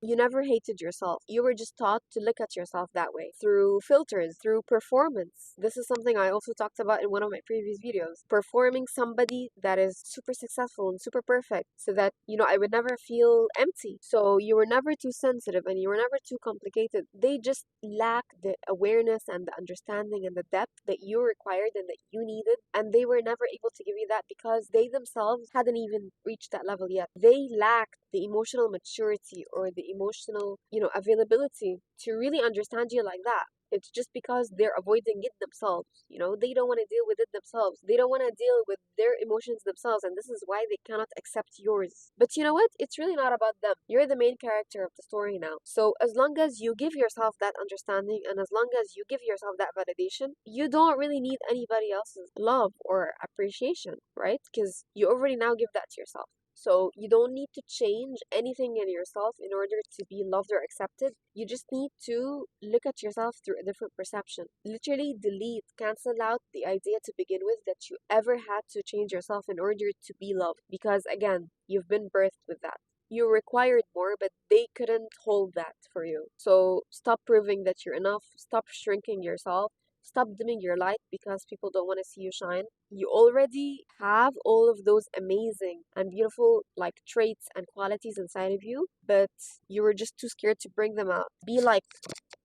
You never hated yourself. You were just taught to look at yourself that way through filters, through performance. This is something I also talked about in one of my previous videos. Performing somebody that is super successful and super perfect so that, I would never feel empty. So you were never too sensitive and you were never too complicated. They just lack the awareness and the understanding and the depth that you required and that you needed. And they were never able to give you that because they themselves hadn't even reached that level yet. They lacked the emotional maturity or the emotional, availability to really understand you like that. It's just because they're avoiding it themselves. They don't want to deal with it themselves. They don't want to deal with their emotions themselves, and this is why they cannot accept yours. But you know what? It's really not about them. You're the main character of the story now. So as long as you give yourself that understanding and as long as you give yourself that validation, you don't really need anybody else's love or appreciation, right? Because you already now give that to yourself. So you don't need to change anything in yourself in order to be loved or accepted. You just need to look at yourself through a different perception. Literally delete, cancel out the idea to begin with that you ever had to change yourself in order to be loved. Because again, you've been birthed with that. You required more, but they couldn't hold that for you. So stop proving that you're enough. Stop shrinking yourself. Stop dimming your light because people don't want to see you shine. You already have all of those amazing and beautiful traits and qualities inside of you, but you were just too scared to bring them out. Be like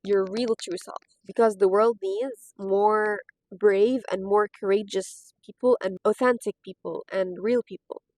your real true self because the world needs more brave and more courageous people and authentic people and real people.